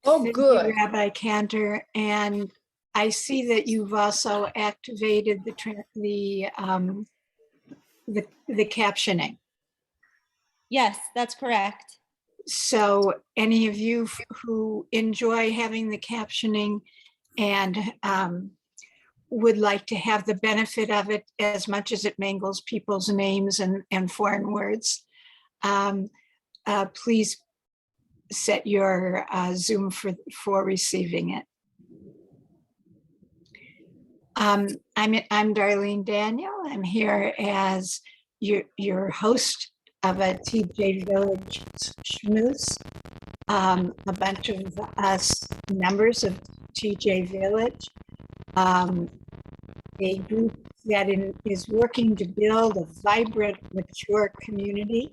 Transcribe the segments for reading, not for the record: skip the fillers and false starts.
Oh, Thank you, good. Rabbi Cantor. And I see that you've also activated the captioning. Yes, that's correct. So any of you who enjoy having the captioning and would like to have the benefit of it as much as it mangles people's names and foreign words, please set your Zoom for receiving it. I'm Darlene Daniel. I'm here as your host of a TJVillage Schmooze. A bunch of us members of TJVillage, a group that is working to build a vibrant, mature community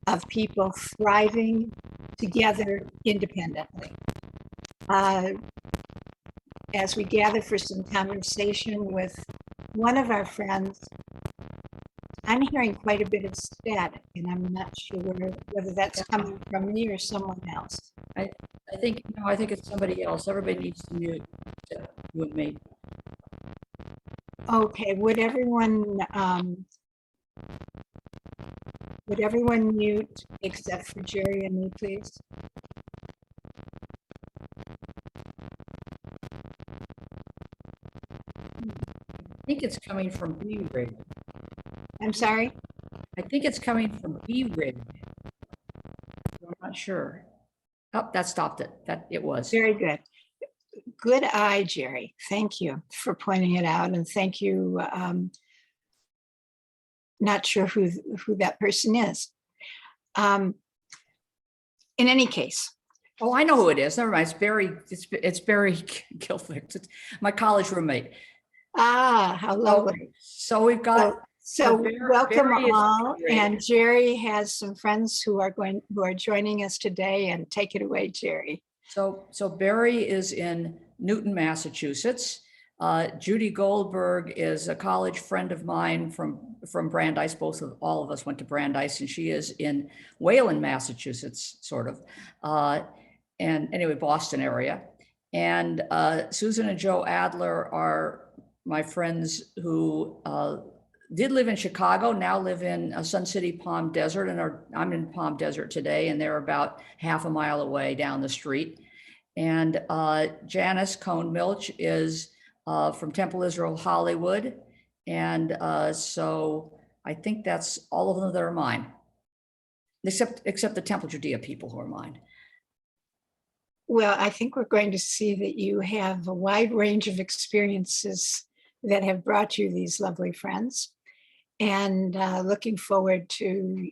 of people thriving together independently. As we gather for some conversation with one of our friends, I'm hearing quite a bit of static, and I'm not sure whether that's coming from me or someone else. I think it's somebody else. Everybody needs to mute, except you and me. Okay, would everyone mute except for Geri and me, please? I think it's coming from B radio. I'm sorry? I think it's coming from B radio. I'm not sure. Oh, that stopped it. It was. Very good. Good eye, Geri. Thank you for pointing it out, and thank you. Not sure who that person is. In any case. Oh, I know who it is. Never mind. It's Barry Gilfix. It's my college roommate. Ah, how lovely. So we've got. So welcome all, and Geri has some friends who are joining us today, and take it away, Geri. So Barry is in Newton, Massachusetts. Judy Goldberg is a college friend of mine from Brandeis. All of us went to Brandeis, and she is in Wayland, Massachusetts, sort of, and anyway, Boston area. And Susan and Joe Adler are my friends who did live in Chicago, now live in Sun City, Palm Desert, and I'm in Palm Desert today, and they're about half a mile away down the street. And Janice Cohn-Milch is from Temple Israel, Hollywood. And so I think that's all of them that are mine, except the Temple Judea people who are mine. Well, I think we're going to see that you have a wide range of experiences that have brought you these lovely friends, and looking forward to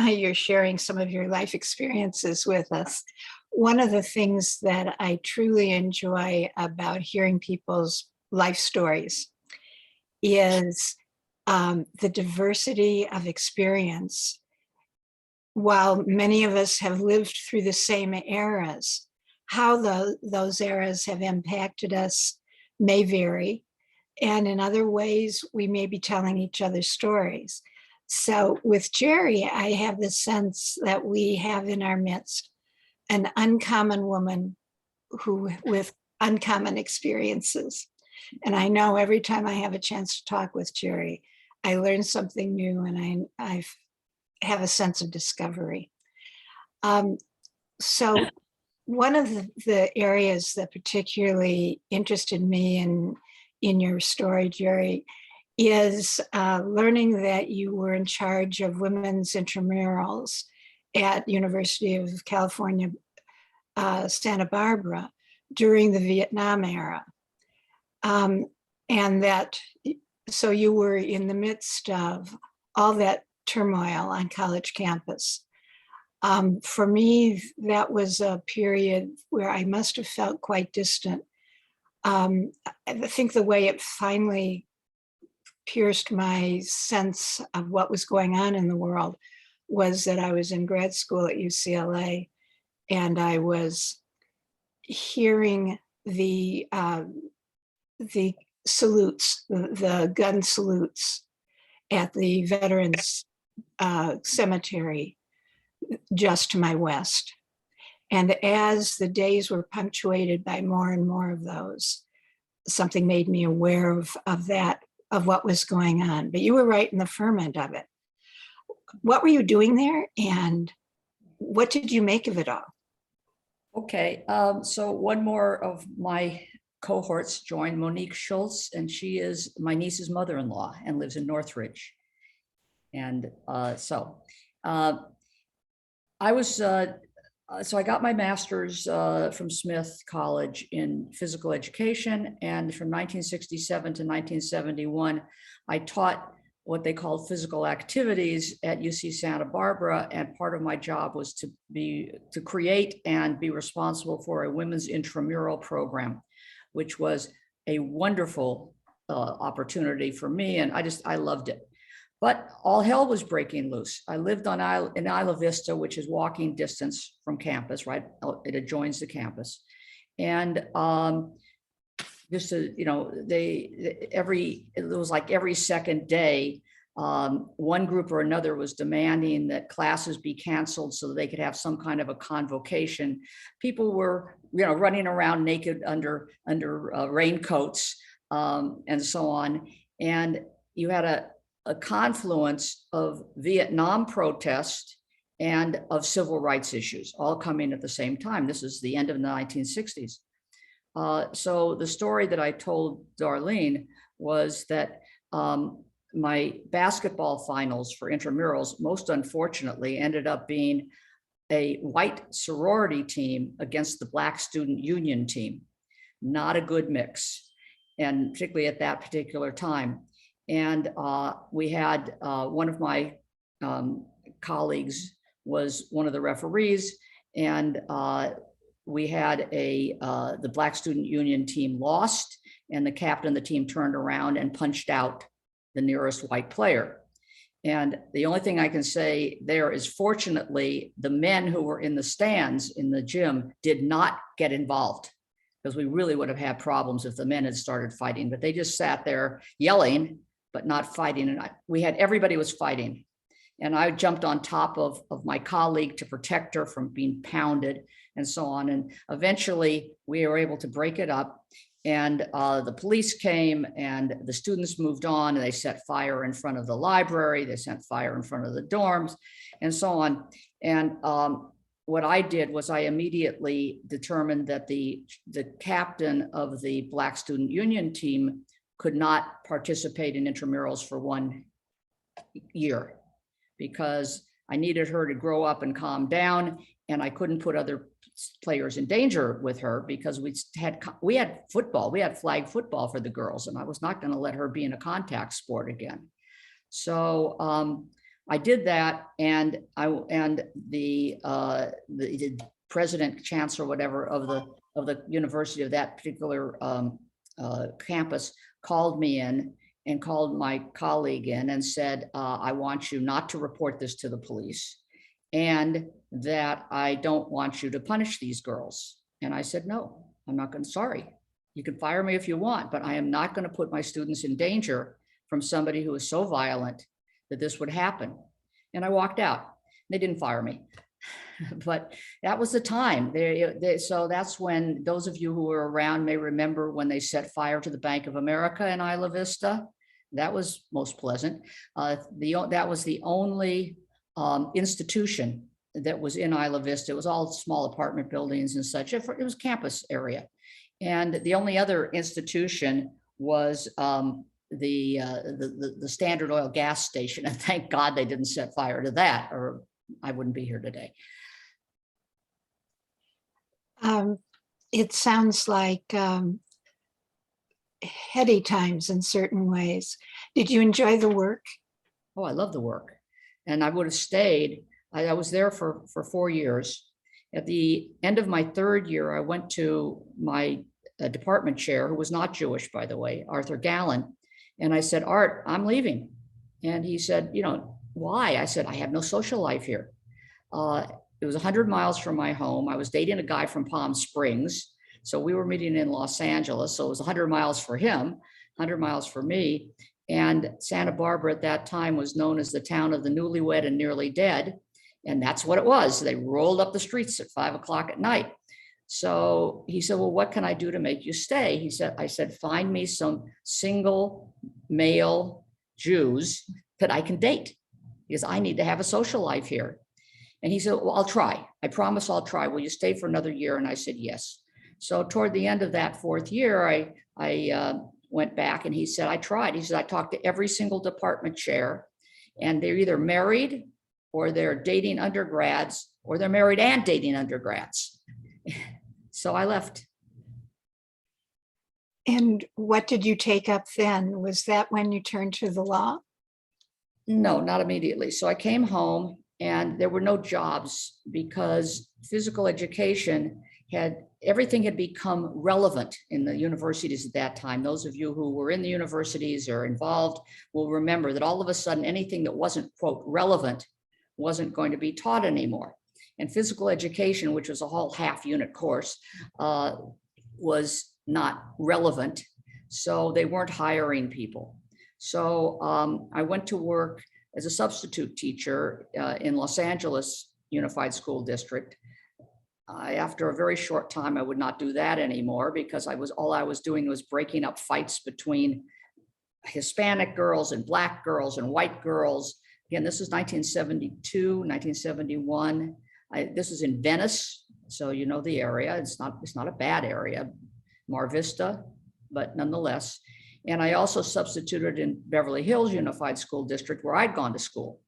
your sharing some of your life experiences with us. One of the things that I truly enjoy about hearing people's life stories is the diversity of experience. While many of us have lived through the same eras, how those eras have impacted us may vary. And in other ways, we may be telling each other stories. So with Geri, I have the sense that we have in our midst an uncommon woman with uncommon experiences. And I know every time I have a chance to talk with Geri, I learn something new, and I have a sense of discovery. So one of the areas that particularly interested me in your story, Geri, is learning that you were in charge of women's intramurals at University of California, Santa Barbara during the Vietnam era. And so you were in the midst of all that turmoil on college campus. For me, that was a period where I must have felt quite distant. I think the way it finally pierced my sense of what was going on in the world was that I was in grad school at UCLA, and I was hearing the salutes, the gun salutes at the Veterans Cemetery just to my west. And as the days were punctuated by more and more of those, something made me aware of that, of what was going on. But you were right in the ferment of it. What were you doing there, and what did you make of it all? Okay, so one more of my cohorts joined, Monique Schultz, and she is my niece's mother-in-law and lives in Northridge. And so I got my master's from Smith College in physical education, and from 1967 to 1971, I taught what they called physical activities at UC Santa Barbara, and part of my job was to create and be responsible for a women's intramural program, which was a wonderful opportunity for me, and I loved it. But all hell was breaking loose. I lived in Isla Vista, which is walking distance from campus, right? It adjoins the campus. And just to, it was like every second day, one group or another was demanding that classes be canceled so that they could have some kind of a convocation. People were, running around naked under raincoats and so on. And you had a confluence of Vietnam protest and of civil rights issues all coming at the same time. This is the end of the 1960s. So the story that I told Darlene was that my basketball finals for intramurals, most unfortunately, ended up being a white sorority team against the Black student union team. Not a good mix, and particularly at that particular time. And we had one of my colleagues was one of the referees, and we had the Black student union team lost, and the captain of the team turned around and punched out the nearest white player. And the only thing I can say there is, fortunately, the men who were in the stands in the gym did not get involved, because we really would have had problems if the men had started fighting. But they just sat there yelling, but not fighting. And everybody was fighting. And I jumped on top of my colleague to protect her from being pounded and so on. And eventually we were able to break it up. And the police came, and the students moved on, and they set fire in front of the library. They set fire in front of the dorms and so on. And what I did was I immediately determined that the captain of the Black student union team could not participate in intramurals for 1 year, because I needed her to grow up and calm down, and I couldn't put other players in danger with her, because we had football, we had flag football for the girls, and I was not going to let her be in a contact sport again. So I did that, and the president, chancellor, whatever of the university of that particular campus called me in and called my colleague in and said, I want you not to report this to the police, and that I don't want you to punish these girls. And I said, no, I'm not going to, sorry. You can fire me if you want, but I am not going to put my students in danger from somebody who is so violent that this would happen. And I walked out. They didn't fire me. But that was the time. So that's when those of you who were around may remember when they set fire to the Bank of America in Isla Vista. That was most pleasant. That was the only institution that was in Isla Vista. It was all small apartment buildings and such. It was campus area. And the only other institution was the Standard Oil gas station. And thank God they didn't set fire to that, or I wouldn't be here today. It sounds like heady times in certain ways. Did you enjoy the work? Oh, I love the work. And I would have stayed. I was there for 4 years. At the end of my 3rd year, I went to my department chair, who was not Jewish, by the way, Arthur Gallen. And I said, Art, I'm leaving. And he said, why? I said, I have no social life here. It was 100 miles from my home. I was dating a guy from Palm Springs. So we were meeting in Los Angeles. So it was 100 miles for him, 100 miles for me. And Santa Barbara at that time was known as the town of the newlywed and nearly dead. And that's what it was. They rolled up the streets at 5 o'clock at night. So he said, well, what can I do to make you stay? I said, find me some single male Jews that I can date, because I need to have a social life here. And he said, well, I'll try. I promise I'll try. Will you stay for another year? And I said, yes. So toward the end of that 4th year, I went back, and he said, I tried. He said, I talked to every single department chair, and they're either married or they're dating undergrads, or they're married and dating undergrads. So I left. And what did you take up then? Was that when you turned to the law? No, not immediately. So I came home, and there were no jobs because physical education everything had become relevant in the universities at that time. Those of you who were in the universities or involved will remember that all of a sudden anything that wasn't, quote, relevant wasn't going to be taught anymore. And physical education, which was a whole half-unit course, was not relevant. So they weren't hiring people. So I went to work as a substitute teacher in Los Angeles Unified School District. After a very short time, I would not do that anymore, because all I was doing was breaking up fights between Hispanic girls and Black girls and white girls. Again, this is 1972, 1971. This is in Venice, so you know the area. It's not a bad area, Mar Vista, but nonetheless. And I also substituted in Beverly Hills Unified School District, where I'd gone to school.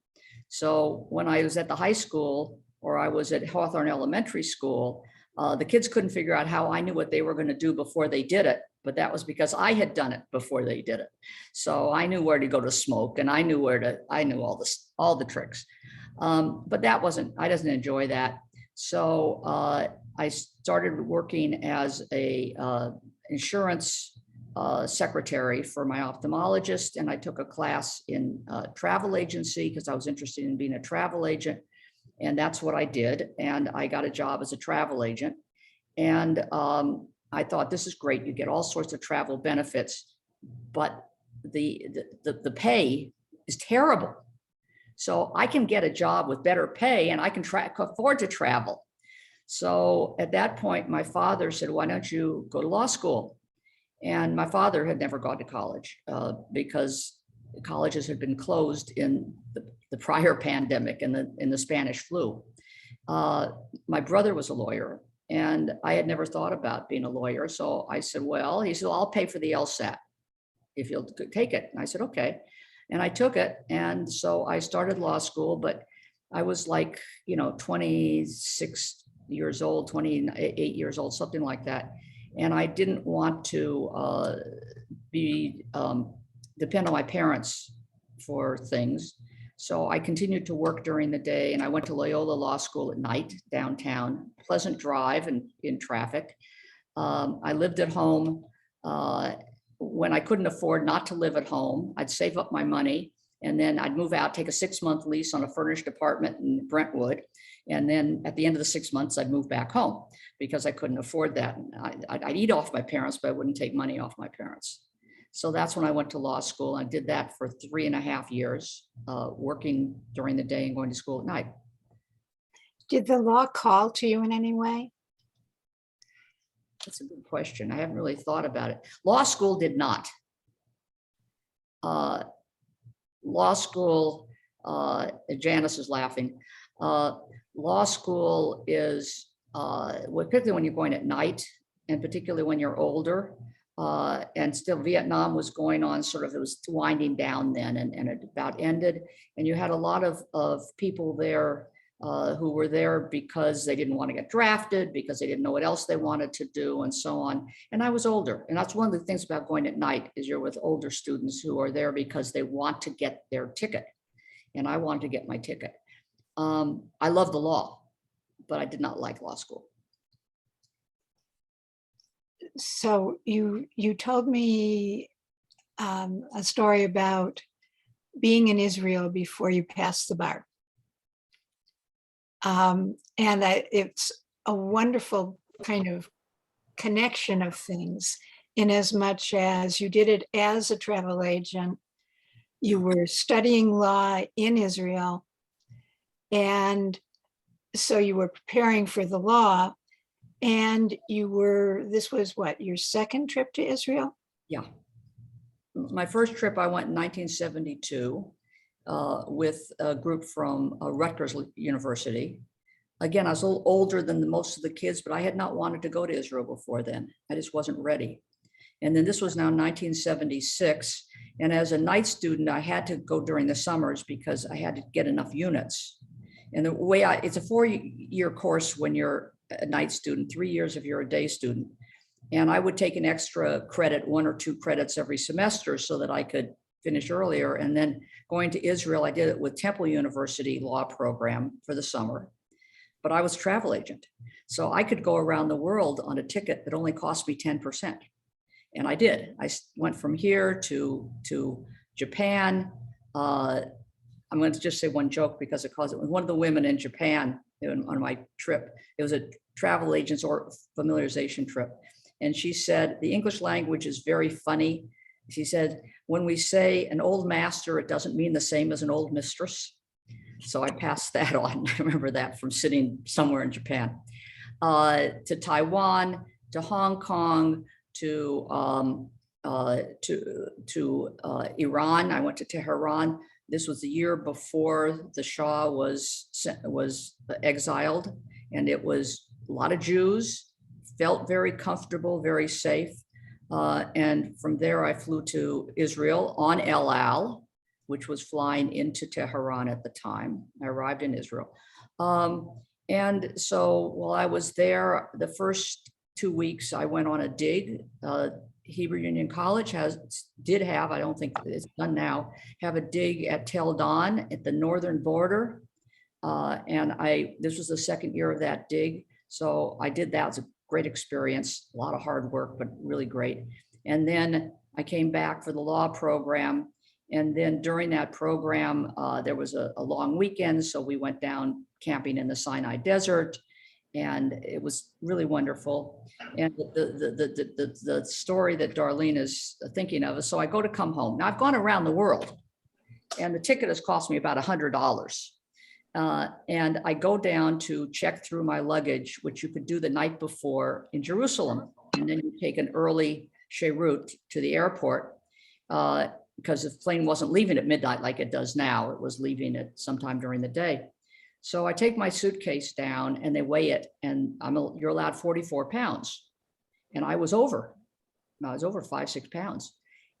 So when I was at the high school, or I was at Hawthorne Elementary School, the kids couldn't figure out how I knew what they were going to do before they did it. But that was because I had done it before they did it. So I knew where to go to smoke, and I knew all the tricks. But I didn't enjoy that. So I started working as a insurance secretary for my ophthalmologist. And I took a class in travel agency because I was interested in being a travel agent. And that's what I did. And I got a job as a travel agent. And I thought, this is great. You get all sorts of travel benefits, but the pay is terrible. So I can get a job with better pay, and I can afford to travel. So at that point, my father said, why don't you go to law school? And my father had never gone to college because colleges had been closed in the prior pandemic and in the Spanish flu. My brother was a lawyer, and I had never thought about being a lawyer. So I said, well, he said, well, I'll pay for the LSAT if you'll take it. And I said, okay. And I took it. And so I started law school, but I was 26 years old, 28 years old, something like that. And I didn't want to depend on my parents for things. So I continued to work during the day, and I went to Loyola Law School at night downtown, pleasant drive and in traffic. I lived at home. When I couldn't afford not to live at home, I'd save up my money, and then I'd move out, take a 6-month lease on a furnished apartment in Brentwood. And then at the end of the 6 months, I'd move back home because I couldn't afford that. I'd eat off my parents, but I wouldn't take money off my parents. So that's when I went to law school. I did that for 3.5 years, working during the day and going to school at night. Did the law call to you in any way? That's a good question. I haven't really thought about it. Law school did not. Law school, Janice is laughing. Law school is, particularly when you're going at night, and particularly when you're older, and still Vietnam was going on, it was winding down then, and it about ended. And you had a lot of people there who were there because they didn't want to get drafted, because they didn't know what else they wanted to do, and so on. And I was older. And that's one of the things about going at night, is you're with older students who are there because they want to get their ticket. And I wanted to get my ticket. I love the law, but I did not like law school. So you told me a story about being in Israel before you passed the bar. And it's a wonderful kind of connection of things, in as much as you did it as a travel agent, you were studying law in Israel, and so you were preparing for the law, and this was what, your second trip to Israel? Yeah. My first trip, I went in 1972 with a group from Rutgers University. Again, I was a little older than most of the kids, but I had not wanted to go to Israel before then. I just wasn't ready. And then this was now 1976. And as a night student, I had to go during the summers because I had to get enough units. And the way it's a 4-year course when you're a night student, 3 years if you're a day student. And I would take an extra credit, 1 or 2 credits every semester so that I could finish earlier. And then going to Israel, I did it with Temple University law program for the summer, but I was travel agent. So I could go around the world on a ticket that only cost me 10%. And I did. I went from here to Japan. I'm going to just say one joke because it caused it. One of the women in Japan on my trip, it was a travel agent's or familiarization trip. And she said, the English language is very funny. She said, when we say an old master, it doesn't mean the same as an old mistress. So I passed that on. I remember that from sitting somewhere in Japan. To Taiwan, to Hong Kong, to Iran. I went to Tehran. This was the year before the Shah was exiled, and it was a lot of Jews. Felt very comfortable, very safe. And from there, I flew to Israel on El Al, which was flying into Tehran at the time. I arrived in Israel. And so while I was there, the first 2 weeks, I went on a dig. Hebrew Union College did have, I don't think it's done now, have a dig at Tel Dan at the northern border. And this was the second year of that dig. So I did that. It was a great experience, a lot of hard work, but really great. And then I came back for the law program. And then during that program, there was a long weekend. So we went down camping in the Sinai Desert, and it was really wonderful. And the story that Darlene is thinking of is, so I go to come home. Now I've gone around the world, and the ticket has cost me about $100. And I go down to check through my luggage, which you could do the night before in Jerusalem. And then you take an early Sheirut to the airport because the plane wasn't leaving at midnight like it does now. It was leaving at sometime during the day. So I take my suitcase down and they weigh it, and you're allowed 44 pounds. And I was over 5-6 pounds.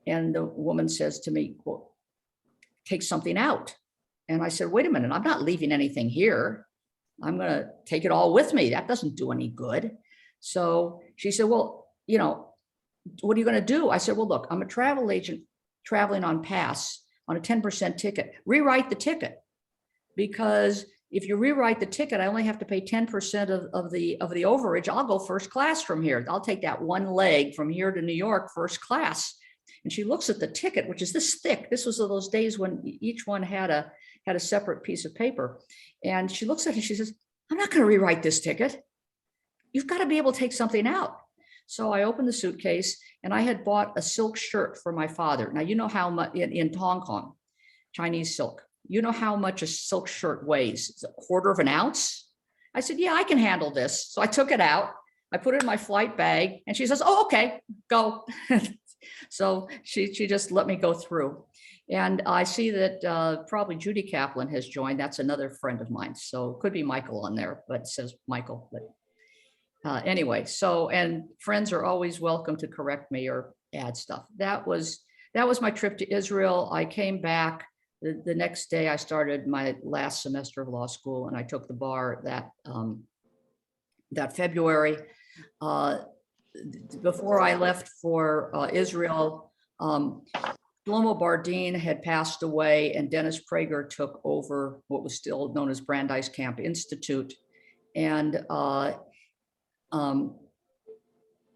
And the woman says to me, well, take something out. And I said, wait a minute, I'm not leaving anything here. I'm going to take it all with me. That doesn't do any good. So she said, well, what are you going to do? I said, well, look, I'm a travel agent traveling on pass on a 10% ticket. Rewrite the ticket, because if you rewrite the ticket, I only have to pay 10% of the overage. I'll go first class from here. I'll take that one leg from here to New York first class. And she looks at the ticket, which is this thick. This was those days when each one had a separate piece of paper. And she looks at it and she says, I'm not going to rewrite this ticket. You've got to be able to take something out. So I opened the suitcase, and I had bought a silk shirt for my father. Now, you know how much in Hong Kong, Chinese silk, you know how much a silk shirt weighs? It's 1/4 ounce. I said, yeah, I can handle this. So I took it out. I put it in my flight bag, and she says, oh, okay, go. So she just let me go through. And I see that probably Judy Kaplan has joined. That's another friend of mine. So it could be Michael on there, but it says Michael. But anyway, and friends are always welcome to correct me or add stuff. That was my trip to Israel. I came back. The next day, I started my last semester of law school, and I took the bar that February. Before I left for Israel, Shlomo Bardeen had passed away, and Dennis Prager took over what was still known as Brandeis Camp Institute. And I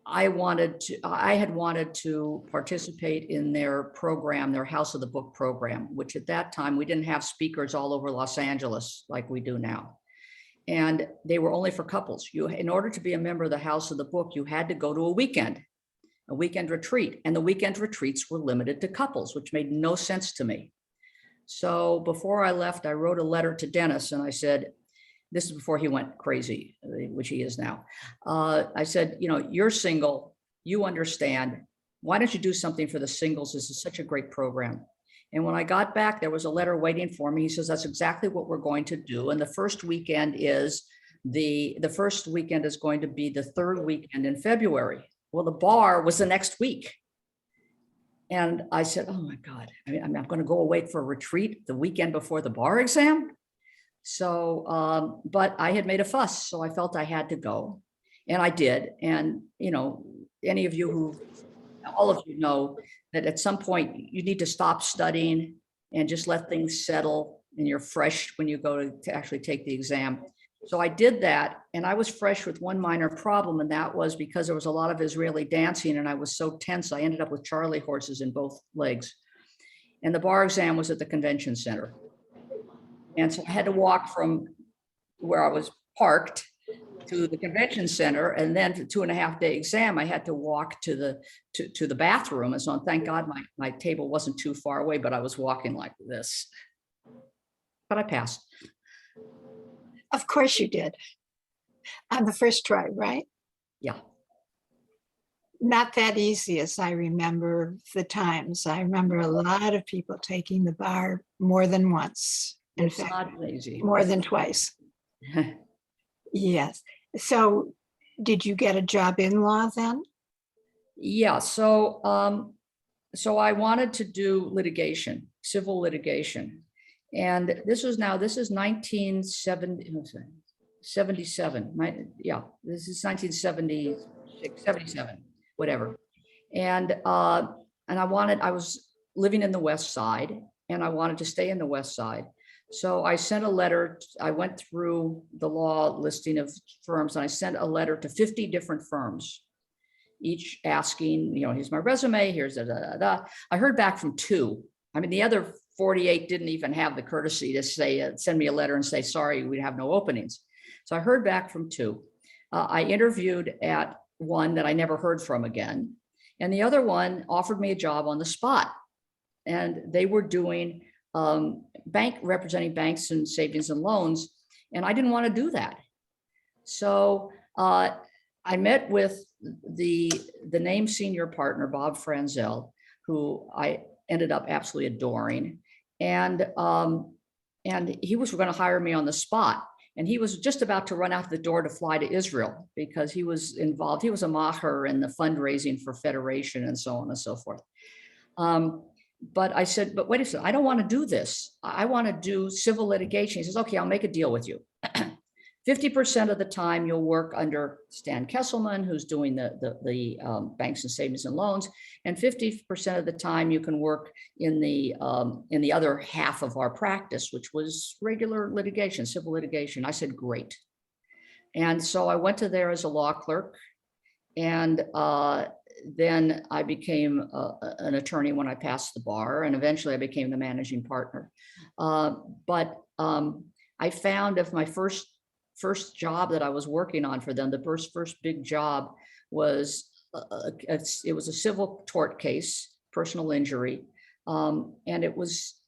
had wanted to participate in their program, their House of the Book program, which at that time, we didn't have speakers all over Los Angeles like we do now. And they were only for couples. In order to be a member of the House of the Book, you had to go to a weekend retreat. And the weekend retreats were limited to couples, which made no sense to me. So before I left, I wrote a letter to Dennis, and I said, this is before he went crazy, which he is now. I said, you're single, you understand. Why don't you do something for the singles? This is such a great program. And when I got back, there was a letter waiting for me. He says, that's exactly what we're going to do. And the first weekend is going to be the third weekend in February. Well, the bar was the next week. And I said, oh my God, I'm not going to go away for a retreat the weekend before the bar exam. So, but I had made a fuss, so I felt I had to go, and I did. And, any of you all of you know that at some point you need to stop studying and just let things settle, and you're fresh when you go to actually take the exam. So I did that, and I was fresh with one minor problem, and that was because there was a lot of Israeli dancing, and I was so tense, I ended up with Charlie horses in both legs. And the bar exam was at the convention center. And so I had to walk from where I was parked to the convention center, and then for 2.5-day exam, I had to walk to the bathroom. And so thank God my table wasn't too far away, but I was walking like this. But I passed. Of course you did. On the first try, right? Yeah. Not that easy as I remember the times. I remember a lot of people taking the bar more than once. In It's fact, not easy. more than twice. Yes. So did you get a job in law then? Yeah. So I wanted to do litigation, civil litigation. And this is 1977. Yeah, this is 1976, 77, whatever. And I was living in the West Side, and I wanted to stay in the West Side. So I sent a letter. I went through the law listing of firms, and I sent a letter to 50 different firms, each asking, here's my resume, here's da. I heard back from 2. I mean, the other 48 didn't even have the courtesy to say, send me a letter and say, sorry, we have no openings. So I heard back from 2. I interviewed at one that I never heard from again. And the other one offered me a job on the spot. And they were doing representing banks and savings and loans. And I didn't want to do that. So I met with the named senior partner, Bob Franzel, who I ended up absolutely adoring. And he was going to hire me on the spot. And he was just about to run out the door to fly to Israel because he was involved. He was a maher in the fundraising for Federation and so on and so forth. But I said, but wait a second, I don't want to do this. I want to do civil litigation. He says, okay, I'll make a deal with you. 50% of the time you'll work under Stan Kesselman, who's doing the banks and savings and loans, and 50% of the time you can work in the other half of our practice, which was regular litigation, civil litigation. I said, great. And so I went to there as a law clerk, and then I became an attorney when I passed the bar, and eventually I became the managing partner. But I found of my first job that I was working on for them, the first big job was, it was a civil tort case, personal injury. And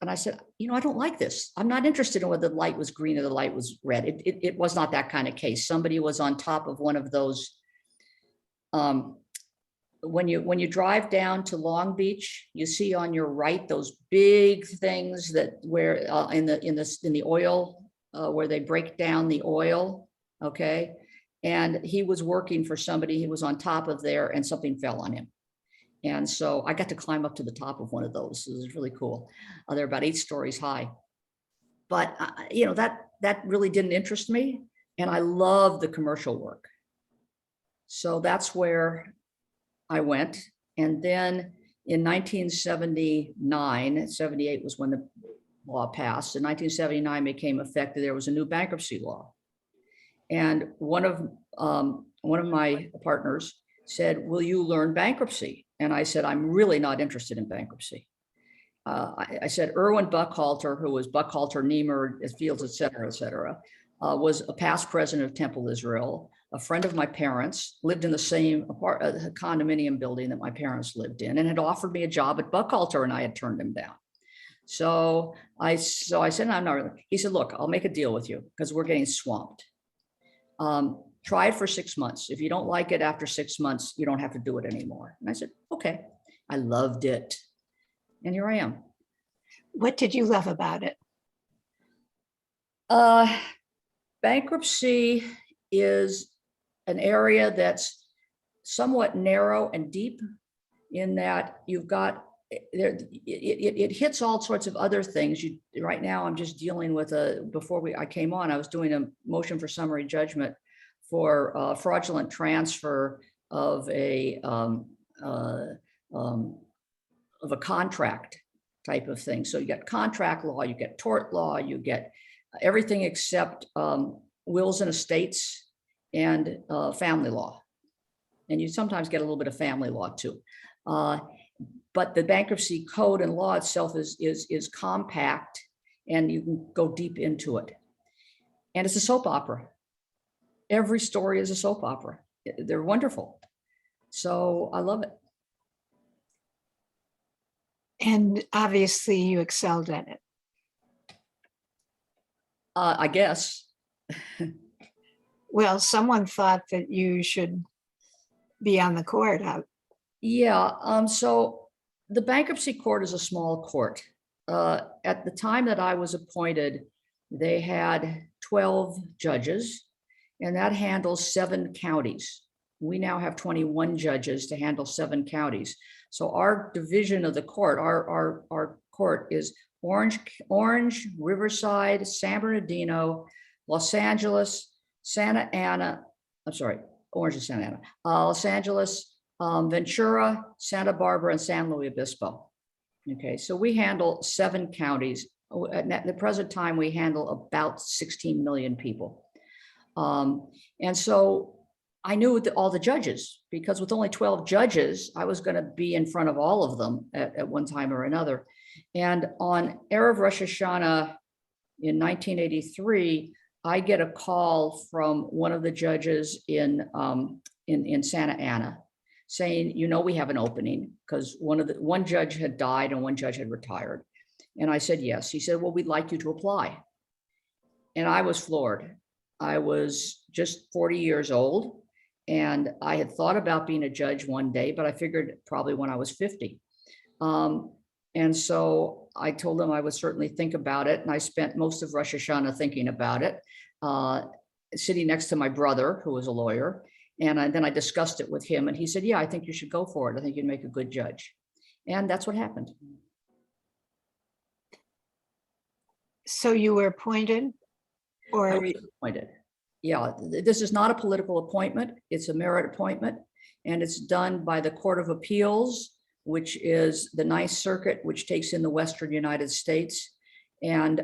I said, I don't like this. I'm not interested in whether the light was green or the light was red. It was not that kind of case. Somebody was on top of one of those, when you drive down to Long Beach, you see on your right those big things that where in the oil, where they break down the oil, okay? And he was working for somebody. He was on top of there, and something fell on him. And so I got to climb up to the top of one of those. It was really cool. They're about 8 stories high. But that really didn't interest me, and I love the commercial work. So that's where I went. And then in 1979, 78 was when the law passed. In 1979 became effective. There was a new bankruptcy law. And one of my partners said, will you learn bankruptcy? And I said, I'm really not interested in bankruptcy. I said, Erwin Buckhalter, who was Buckhalter, Niemer, Fields, et cetera, was a past president of Temple Israel, a friend of my parents, lived in the same condominium building that my parents lived in, and had offered me a job at Buckhalter, and I had turned him down. So I said, I'm not really. He said, look, I'll make a deal with you because we're getting swamped. Try it for 6 months. If you don't like it after 6 months, you don't have to do it anymore. And I said, okay. I loved it. And here I am. What did you love about it? Bankruptcy is an area that's somewhat narrow and deep in that you've got there, it hits all sorts of other things. Right now, I'm just dealing with I came on, I was doing a motion for summary judgment for fraudulent transfer of a contract type of thing. So you get contract law, you get tort law, you get everything except wills and estates and family law. And you sometimes get a little bit of family law too. But the bankruptcy code and law itself is compact, and you can go deep into it. And it's a soap opera. Every story is a soap opera. They're wonderful. So I love it. And obviously you excelled at it. I guess. Well, someone thought that you should be on the court. Yeah. So the bankruptcy court is a small court. At the time that I was appointed, they had 12 judges, and that handles 7 counties. We now have 21 judges to handle 7 counties. So our division of the court, our court is Orange, Riverside, San Bernardino, Los Angeles, Santa Ana. I'm sorry, Orange and Santa Ana, Los Angeles, Ventura, Santa Barbara, and San Luis Obispo. Okay, so we handle 7 counties. At the present time, we handle about 16 million people. And so I knew all the judges, because with only 12 judges, I was going to be in front of all of them at one time or another. And on Erev Rosh Hashanah in 1983, I get a call from one of the judges in Santa Ana saying, we have an opening, because one judge had died and one judge had retired. And I said, yes. He said, well, we'd like you to apply. And I was floored. I was just 40 years old, and I had thought about being a judge one day, but I figured probably when I was 50. And so I told him I would certainly think about it. And I spent most of Rosh Hashanah thinking about it, sitting next to my brother, who was a lawyer. And then I discussed it with him, and he said, yeah, I think you should go for it. I think you'd make a good judge. And that's what happened. So you were appointed? Or I was appointed. Yeah, this is not a political appointment. It's a merit appointment, and it's done by the Court of Appeals, which is the Ninth Circuit, which takes in the Western United States. And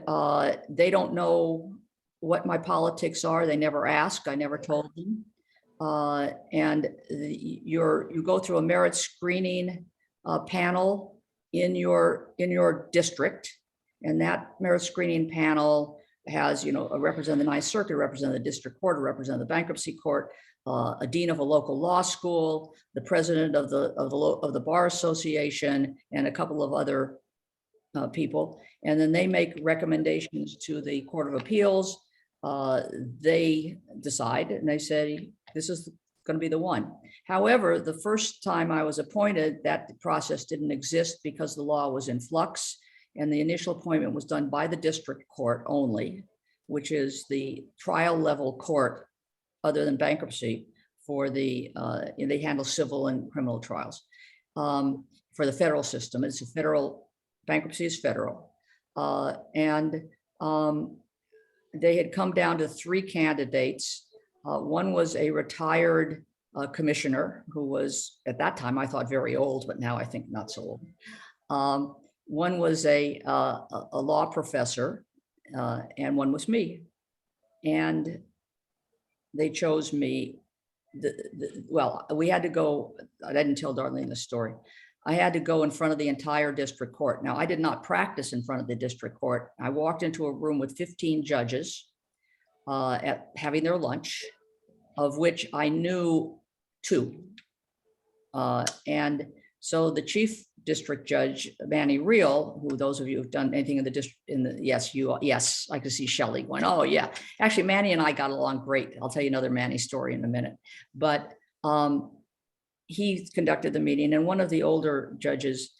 they don't know what my politics are. They never ask. I never told them. And you go through a merit screening panel in your district, and that merit screening panel has, a representative of the Ninth Circuit, representative of the district court, a representative of the bankruptcy court, a dean of a local law school, the president of the bar association, and a couple of other people. And then they make recommendations to the Court of Appeals. They decide, and they say, this is going to be the one. However, the first time I was appointed, that process didn't exist because the law was in flux. And the initial appointment was done by the district court only, which is the trial level court other than bankruptcy for they handle civil and criminal trials for the federal system. It's a federal, bankruptcy is federal. And they had come down to 3 candidates. One was a retired commissioner who was, at that time, I thought very old, but now I think not so old. One was a law professor, and one was me. And they chose me. Well, we had to go, I didn't tell Darlene the story. I had to go in front of the entire district court. Now, I did not practice in front of the district court. I walked into a room with 15 judges having their lunch, of which I knew 2. And so the chief District Judge Manny Reel, who those of you who've done anything in the district, yes, I could see Shelley going, oh yeah. Actually, Manny and I got along great. I'll tell you another Manny story in a minute. But he conducted the meeting, and one of the older judges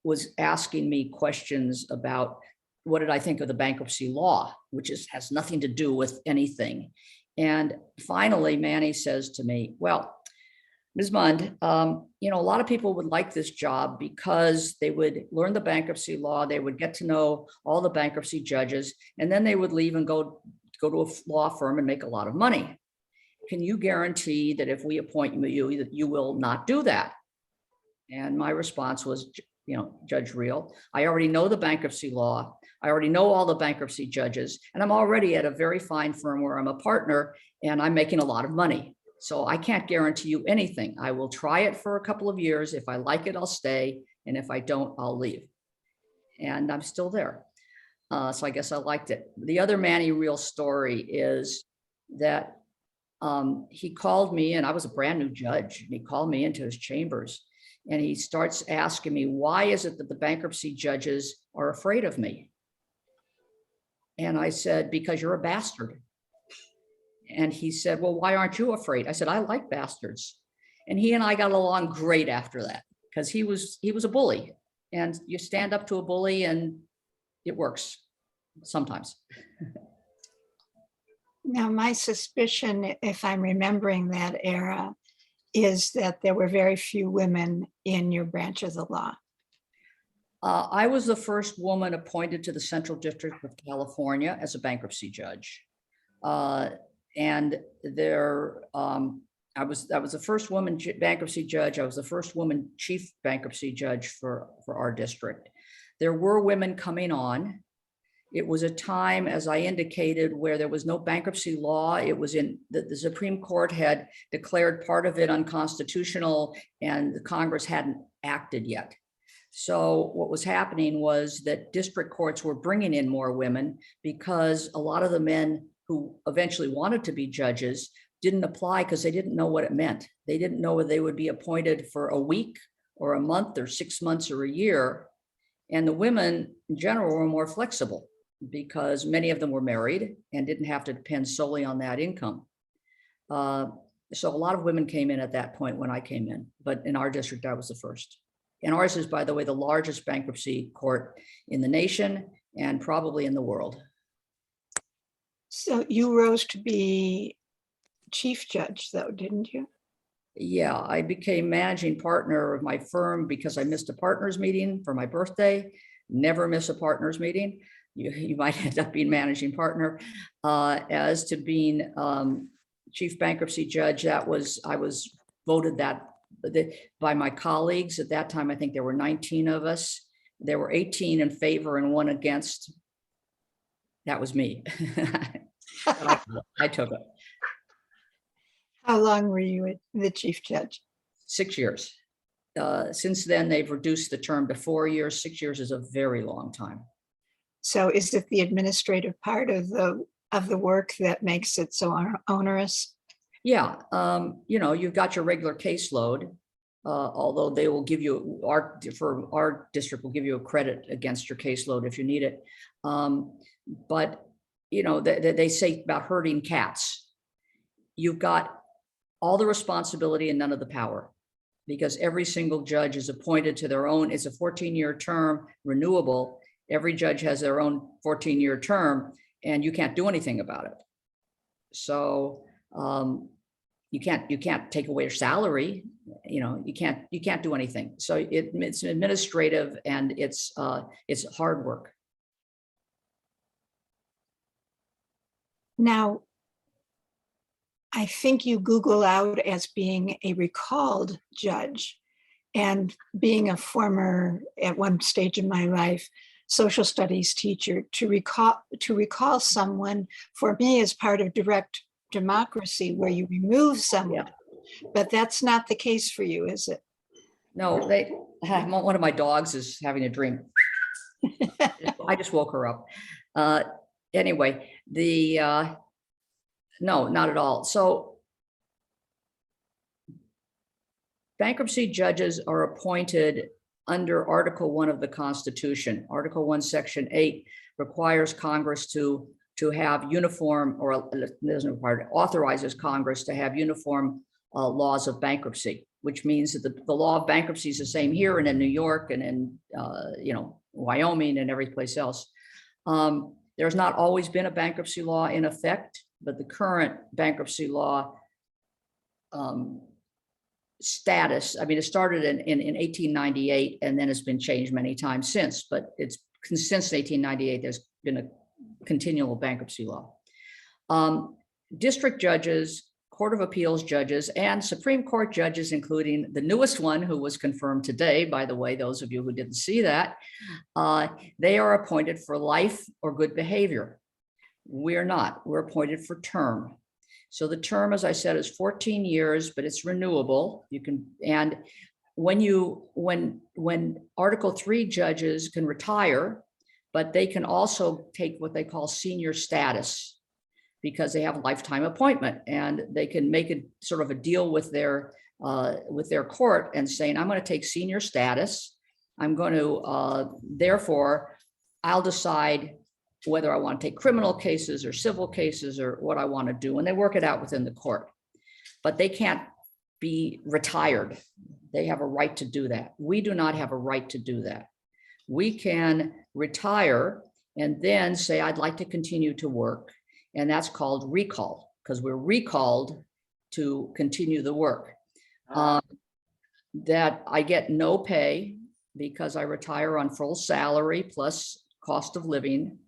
was asking me questions about what did I think of the bankruptcy law, which has nothing to do with anything. And finally, Manny says to me, well, Ms. Mund, a lot of people would like this job because they would learn the bankruptcy law, they would get to know all the bankruptcy judges, and then they would leave and go to a law firm and make a lot of money. Can you guarantee that if we appoint you, that you will not do that? And my response was, Judge Reel, I already know the bankruptcy law. I already know all the bankruptcy judges, and I'm already at a very fine firm where I'm a partner and I'm making a lot of money. So I can't guarantee you anything. I will try it for a couple of years. If I like it, I'll stay. And if I don't, I'll leave. And I'm still there. So I guess I liked it. The other Manny Reel story is that he called me, and I was a brand new judge. And he called me into his chambers and he starts asking me, why is it that the bankruptcy judges are afraid of me? And I said, because you're a bastard. And he said, well, why aren't you afraid? I said, I like bastards. And he and I got along great after that, because he was a bully, and you stand up to a bully and it works sometimes. Now, my suspicion, if I'm remembering that era, is that there were very few women in your branch of the law. I was the first woman appointed to the Central District of California as a bankruptcy judge. And there, I was the first woman bankruptcy judge. I was the first woman chief bankruptcy judge for our district. There were women coming on. It was a time, as I indicated, where there was no bankruptcy law. It was in the Supreme Court had declared part of it unconstitutional, and the Congress hadn't acted yet. So what was happening was that district courts were bringing in more women because a lot of the men who eventually wanted to be judges didn't apply because they didn't know what it meant. They didn't know whether they would be appointed for a week or a month or 6 months or a year. And the women in general were more flexible because many of them were married and didn't have to depend solely on that income. So a lot of women came in at that point when I came in, but in our district, I was the first. And ours is, by the way, the largest bankruptcy court in the nation and probably in the world. So you rose to be chief judge, though, didn't you? Yeah, I became managing partner of my firm because I missed a partners meeting for my birthday. Never miss a partners meeting. You might end up being managing partner. As to being chief bankruptcy judge, I was voted that by my colleagues. At that time, I think there were 19 of us. There were 18 in favor and 1 against. That was me. I took it. How long were you the chief judge? 6 years. Since then, they've reduced the term to 4 years. 6 years is a very long time. So is it the administrative part of the work that makes it so onerous? Yeah, you've got your regular caseload, although they will give you, for our district will give you a credit against your caseload if you need it. But, they say about herding cats. You've got all the responsibility and none of the power, because every single judge is appointed to their own. It's a 14-year term, renewable. Every judge has their own 14-year term, and you can't do anything about it. So you can't take away your salary. You can't do anything. So it's administrative, and it's hard work. Now, I think you Google out as being a recalled judge, and being a former, at one stage in my life, social studies teacher, to recall someone, for me, is part of direct democracy, where you remove someone. Yeah. But that's not the case for you, is it? No, one of my dogs is having a dream. I just woke her up. Anyway, no, not at all. So bankruptcy judges are appointed under Article 1 of the Constitution. Article 1, Section 8 requires Congress to have uniform, or doesn't require, it authorizes Congress to have uniform laws of bankruptcy, which means that the law of bankruptcy is the same here and in New York and in Wyoming and every place else. There's not always been a bankruptcy law in effect, but the current bankruptcy law status, I mean, it started in 1898 and then it's been changed many times since, but it's since 1898, there's been a continual bankruptcy law. District judges, Court of Appeals judges, and Supreme Court judges, including the newest one who was confirmed today, by the way, those of you who didn't see that, they are appointed for life or good behavior. We're not, we're appointed for term. So the term, as I said, is 14 years, but it's renewable. You can, and when Article 3 judges can retire, but they can also take what they call senior status because they have a lifetime appointment, and they can make a sort of a deal with their court and saying, I'm going to take senior status. I'm going to, therefore, I'll decide whether I want to take criminal cases or civil cases or what I want to do. And they work it out within the court, but they can't be retired. They have a right to do that. We do not have a right to do that. We can retire and then say, I'd like to continue to work. And that's called recall, because we're recalled to continue the work. That I get no pay because I retire on full salary plus cost of living.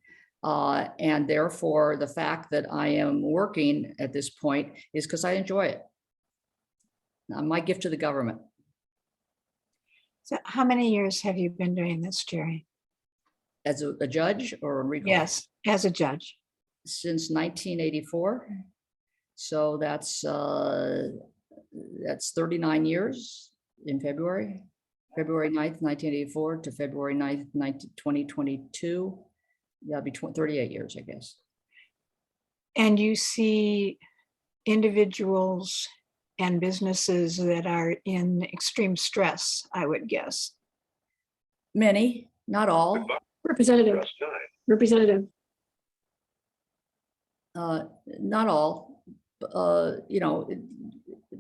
And therefore, the fact that I am working at this point is because I enjoy it. My gift to the government. So how many years have you been doing this, Geri? As a judge or a recall? Yes, as a judge. Since 1984. So that's 39 years in February 9th, 1984 to February 9th, 2022. That'll be 38 years, I guess. And you see individuals and businesses that are in extreme stress, I would guess. Many, not all. Representative. Not all.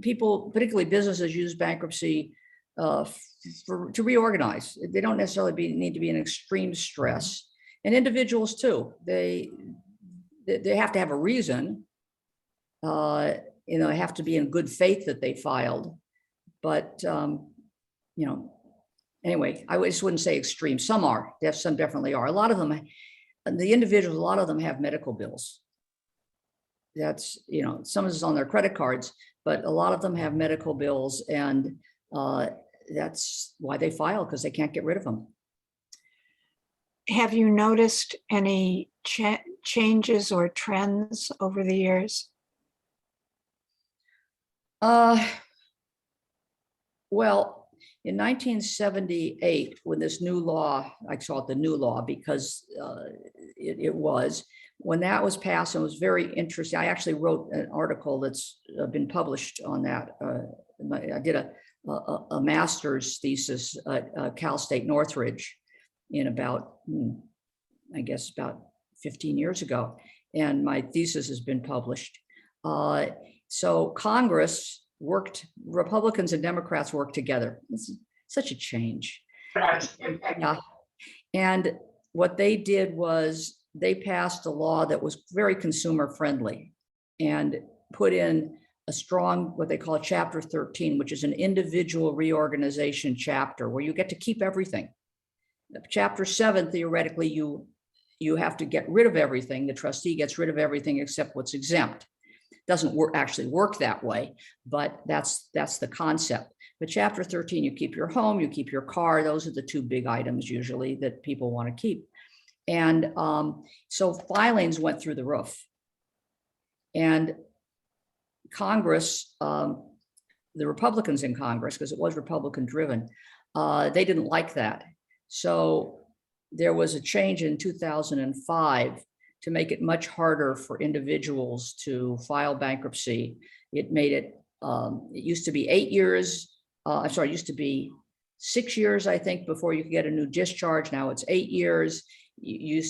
People, particularly businesses, use bankruptcy to reorganize. They don't necessarily need to be in extreme stress. And individuals too. They have to have a reason. They have to be in good faith that they filed. But anyway, I just wouldn't say extreme. Some are. Some definitely are. A lot of them, the individuals, a lot of them have medical bills. That's, some is on their credit cards, but a lot of them have medical bills, and that's why they file, because they can't get rid of them. Have you noticed any changes or trends over the years? Well, in 1978, when this new law, I call it the new law because it was, when that was passed, and it was very interesting. I actually wrote an article that's been published on that. I did a master's thesis at Cal State Northridge in about, I guess, about 15 years ago. And my thesis has been published. So Congress worked, Republicans and Democrats worked together. It's such a change. Yeah. And what they did was they passed a law that was very consumer friendly and put in a strong, what they call Chapter 13, which is an individual reorganization chapter where you get to keep everything. Chapter 7, theoretically, you have to get rid of everything. The trustee gets rid of everything except what's exempt. Doesn't actually work that way, but that's the concept. But Chapter 13, you keep your home, you keep your car. Those are the two big items usually that people want to keep. And so filings went through the roof. And Congress, the Republicans in Congress, because it was Republican driven, they didn't like that. So there was a change in 2005 to make it much harder for individuals to file bankruptcy. It made it, it used to be 8 years, it used to be 6 years, I think, before you could get a new discharge. Now it's 8 years. You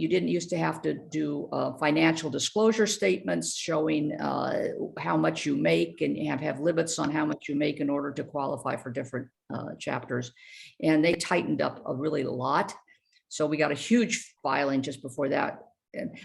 didn't used to have to do financial disclosure statements showing how much you make, and you have limits on how much you make in order to qualify for different chapters. And they tightened up a really lot. So we got a huge filing just before that.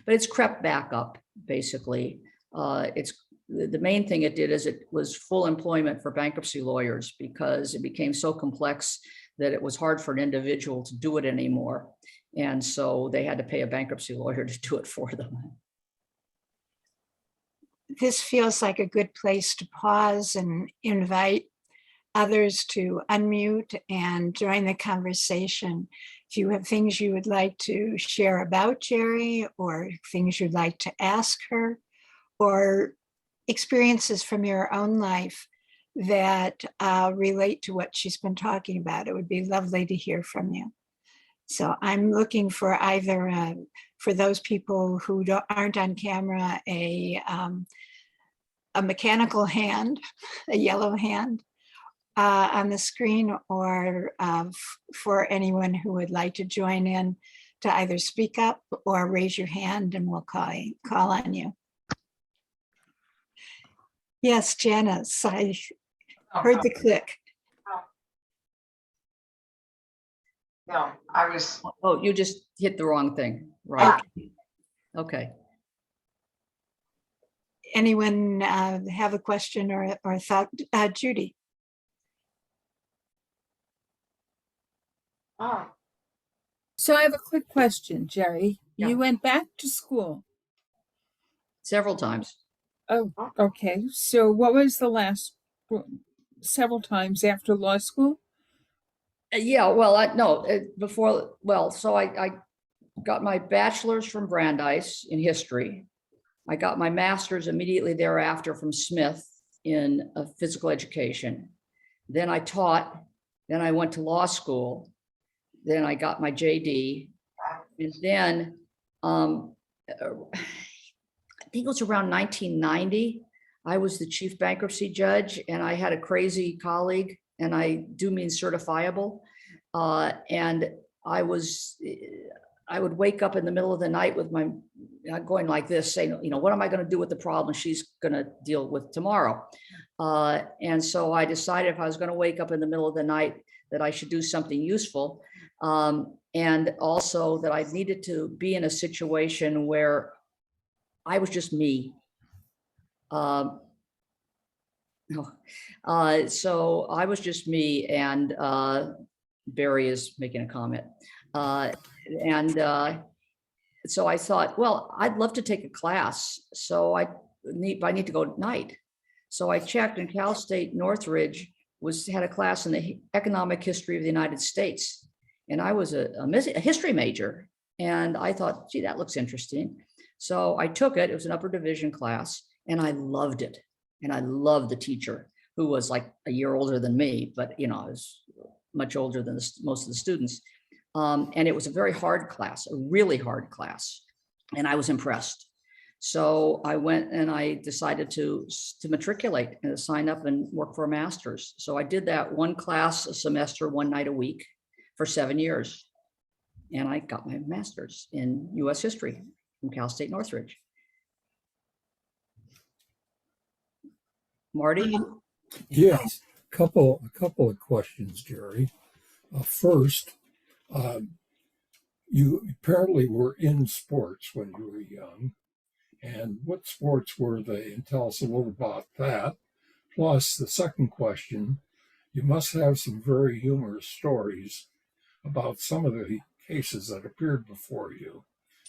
But it's crept back up, basically. It's the main thing it did is it was full employment for bankruptcy lawyers, because it became so complex that it was hard for an individual to do it anymore. And so they had to pay a bankruptcy lawyer to do it for them. This feels like a good place to pause and invite others to unmute and join the conversation. If you have things you would like to share about Geri, or things you'd like to ask her, or experiences from your own life that relate to what she's been talking about, it would be lovely to hear from you. So I'm looking for either, for those people who aren't on camera, a mechanical hand, a yellow hand on the screen, or for anyone who would like to join in to either speak up or raise your hand, and we'll call on you. Yes, Janice, I heard the click. No, I was. Oh, you just hit the wrong thing, right? Okay. Anyone have a question or thought? Judy? Oh, So I have a quick question, Geri. Yeah. You went back to school. Several times. Oh, okay. So what was the last several times after law school? Yeah, well, I got my bachelor's from Brandeis in history. I got my master's immediately thereafter from Smith in physical education. Then I taught, then I went to law school. Then I got my JD. And then I think it was around 1990, I was the chief bankruptcy judge, and I had a crazy colleague, and I do mean certifiable. And I would wake up in the middle of the night with my, going like this, saying, what am I going to do with the problem she's going to deal with tomorrow? And so I decided if I was going to wake up in the middle of the night, that I should do something useful. And also that I needed to be in a situation where I was just me. So I was just me, and Barry is making a comment. So I thought, well, I'd love to take a class. So I need to go at night. So I checked, and Cal State Northridge had a class in the economic history of the United States. And I was a history major. And I thought, gee, that looks interesting. So I took it. It was an upper division class, and I loved it. And I loved the teacher, who was like a year older than me, but I was much older than most of the students. And it was a very hard class, a really hard class. And I was impressed. So I went and I decided to matriculate and sign up and work for a master's. So I did that one class a semester, one night a week for 7 years. And I got my master's in US history from Cal State Northridge. Marty? Yes, a couple of questions, Geri. First, you apparently were in sports when you were young. And what sports were they? And tell us a little about that. Plus, the second question, you must have some very humorous stories about some of the cases that appeared before you.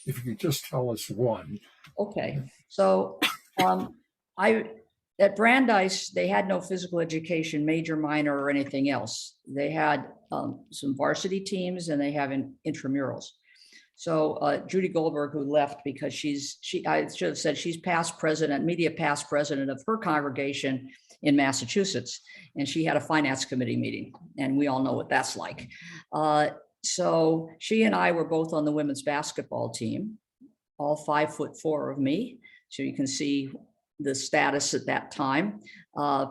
If you could just tell us one. Okay, so at Brandeis, they had no physical education, major, minor, or anything else. They had some varsity teams, and they have intramurals. So Judy Goldberg, who left because I should have said she's past president, immediate past president of her congregation in Massachusetts. And she had a finance committee meeting, and we all know what that's like. So she and I were both on the women's basketball team, all 5'4" of me. So you can see the status at that time,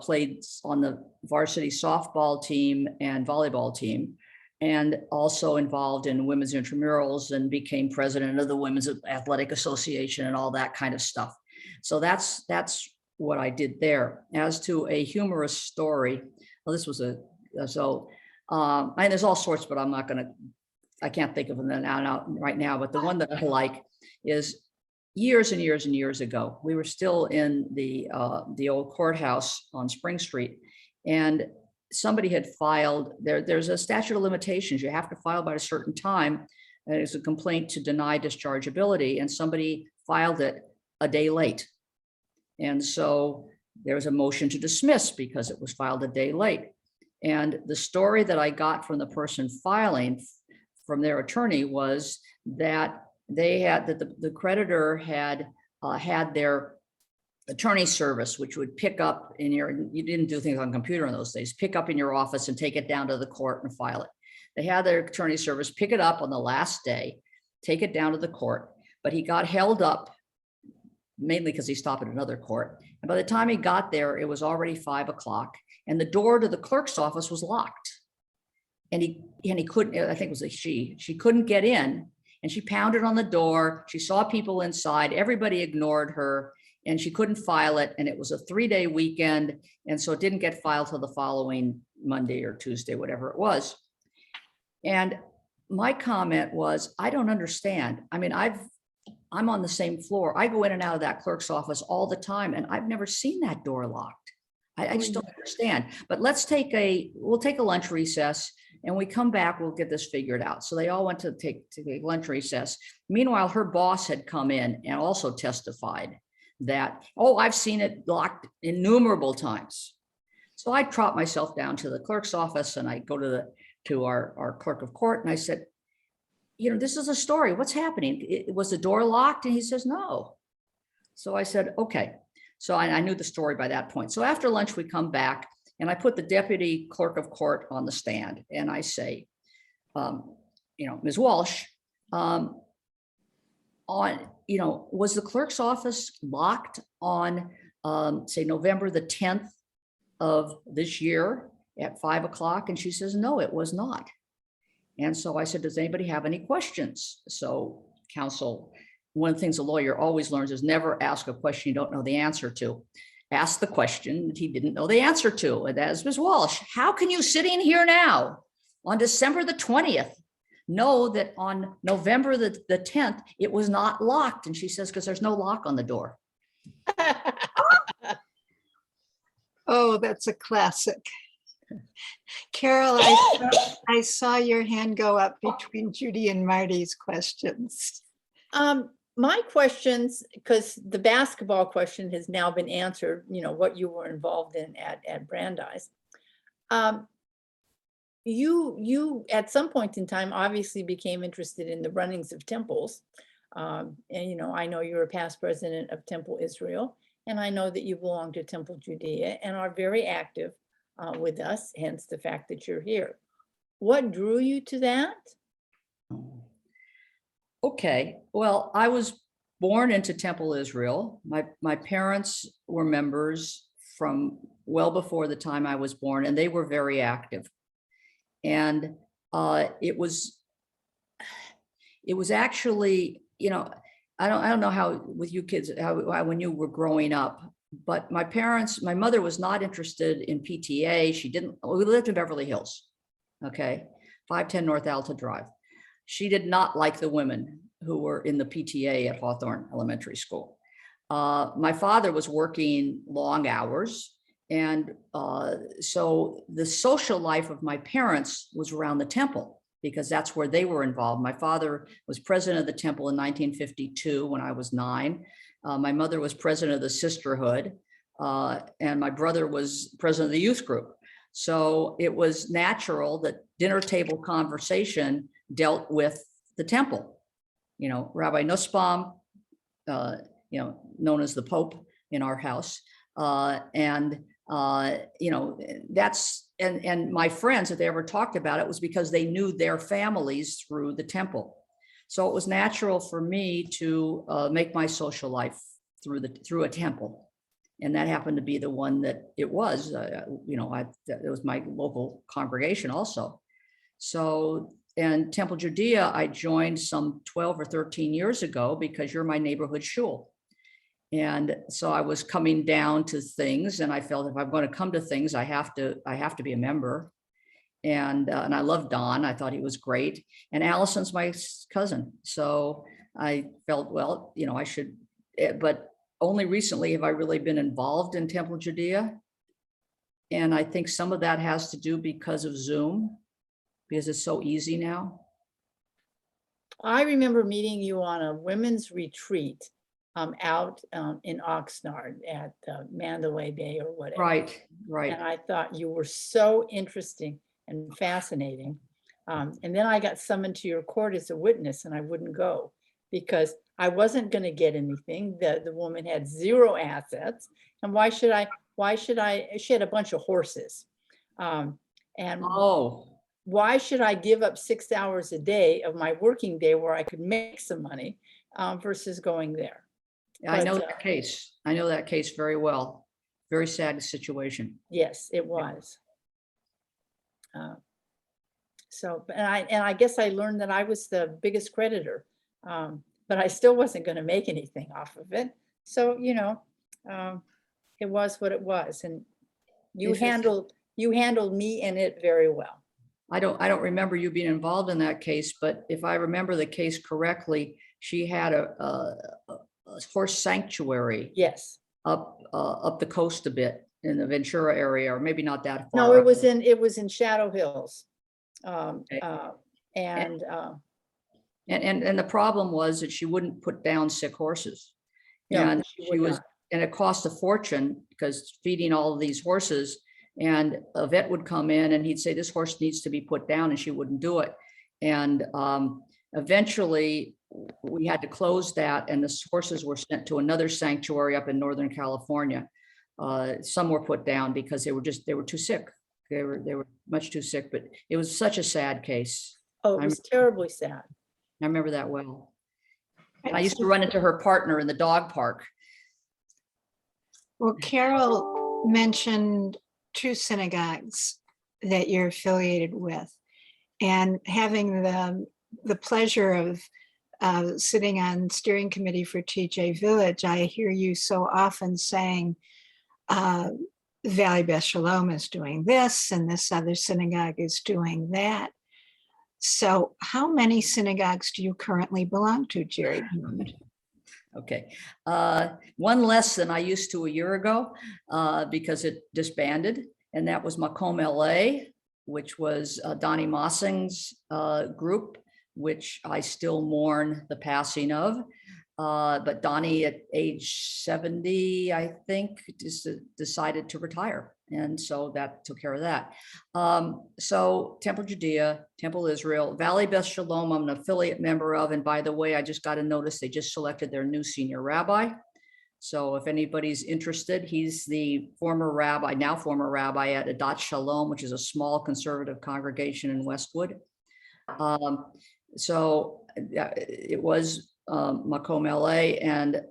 played on the varsity softball team and volleyball team, and also involved in women's intramurals and became president of the Women's Athletic Association and all that kind of stuff. So that's what I did there. As to a humorous story, well, this was and there's all sorts, but I can't think of them right now, but the one that I like is years and years and years ago, we were still in the old courthouse on Spring Street, and somebody had filed, there's a statute of limitations. You have to file by a certain time. And it's a complaint to deny dischargeability, and somebody filed it a day late. And so there was a motion to dismiss because it was filed a day late. And the story that I got from the person filing, from their attorney, was that the creditor had their attorney service, which would pick up you didn't do things on computer in those days, pick up in your office and take it down to the court and file it. They had their attorney service pick it up on the last day, take it down to the court, but he got held up mainly because he stopped at another court. And by the time he got there, it was already 5 o'clock, and the door to the clerk's office was locked. And he couldn't, I think it was she couldn't get in, and she pounded on the door. She saw people inside, everybody ignored her, and she couldn't file it. And it was a 3-day weekend. And so it didn't get filed till the following Monday or Tuesday, whatever it was. And my comment was, I don't understand. I mean, I'm on the same floor. I go in and out of that clerk's office all the time, and I've never seen that door locked. I just don't understand. But we'll take a lunch recess, and we come back, we'll get this figured out. So they all went to take lunch recess. Meanwhile, her boss had come in and also testified that, oh, I've seen it locked innumerable times. So I trot myself down to the clerk's office, and I go to our clerk of court, and I said, this is a story. What's happening? Was the door locked? And he says, no. So I said, okay. So I knew the story by that point. So after lunch, we come back, and I put the deputy clerk of court on the stand, and I say, Ms. Walsh, was the clerk's office locked on, say, November the 10th of this year at 5 o'clock? And she says, no, it was not. And so I said, does anybody have any questions? So counsel, one of the things a lawyer always learns is never ask a question you don't know the answer to. Ask the question that he didn't know the answer to. And that is, Ms. Walsh, how can you sitting here now on December the 20th know that on November the 10th, it was not locked? And she says, because there's no lock on the door. Oh, that's a classic. Carol, I saw your hand go up between Judy and Marty's questions. My questions, because the basketball question has now been answered, what you were involved in at Brandeis. You at some point in time obviously became interested in the runnings of temples. And I know you're a past president of Temple Israel, and I know that you belong to Temple Judea and are very active with us, hence the fact that you're here. What drew you to that? Okay, well, I was born into Temple Israel. My parents were members from well before the time I was born, and they were very active. And it was actually, I don't know how with you kids, how when you were growing up, but my mother was not interested in PTA. We lived in Beverly Hills, okay, 510 North Alta Drive. She did not like the women who were in the PTA at Hawthorne Elementary School. My father was working long hours. And so the social life of my parents was around the temple, because that's where they were involved. My father was president of the temple in 1952 when I was 9. My mother was president of the sisterhood, and my brother was president of the youth group. So it was natural that dinner table conversation dealt with the temple. Rabbi Nussbaum, known as the Pope in our house, and my friends, if they ever talked about it, was because they knew their families through the temple. So it was natural for me to make my social life through a temple. And that happened to be the one that it was, it was my local congregation also. So, and Temple Judea, I joined some 12 or 13 years ago because you're my neighborhood shul. And so I was coming down to things, and I felt if I'm going to come to things, I have to be a member. And I love Don. I thought he was great. And Allison's my cousin. So I felt, well, I should, but only recently have I really been involved in Temple Judea. And I think some of that has to do because of Zoom, because it's so easy now. I remember meeting you on a women's retreat out in Oxnard at Mandalay Bay or whatever. Right. And I thought you were so interesting and fascinating. And then I got summoned to your court as a witness, and I wouldn't go because I wasn't going to get anything. The woman had zero assets. And why should I, she had a bunch of horses. And why should I give up 6 hours a day of my working day where I could make some money versus going there? I know that case. I know that case very well. Very sad situation. Yes, it was. And I guess I learned that I was the biggest creditor, but I still wasn't going to make anything off of it. So, it was what it was. And you handled me in it very well. I don't remember you being involved in that case, but if I remember the case correctly, she had a horse sanctuary. Yes. Up the coast a bit in the Ventura area, or maybe not that far. No, it was in Shadow Hills. Okay. And the problem was that she wouldn't put down sick horses. And it cost a fortune because feeding all of these horses, and a vet would come in and he'd say, this horse needs to be put down, and she wouldn't do it. And eventually we had to close that, and the horses were sent to another sanctuary up in Northern California. Some were put down because they were too sick. They were much too sick, but it was such a sad case. Oh, it was terribly sad. I remember that well. And I used to run into her partner in the dog park. Well, Carol mentioned 2 synagogues that you're affiliated with, and having the pleasure of sitting on steering committee for TJVillage, I hear you so often saying, Valley Beth Shalom is doing this, and this other synagogue is doing that. So how many synagogues do you currently belong to, Geri? Okay, one less than I used to a year ago because it disbanded, and that was Macomb, LA, which was Donnie Mossing's group, which I still mourn the passing of. But Donnie, at age 70, I think, decided to retire. And so that took care of that. So Temple Judea, Temple Israel, Valley Beth Shalom, I'm an affiliate member of. And by the way, I just got a notice they just selected their new senior rabbi. So if anybody's interested, he's the now former rabbi at Adat Shalom, which is a small conservative congregation in Westwood. So it was Macomb, LA, and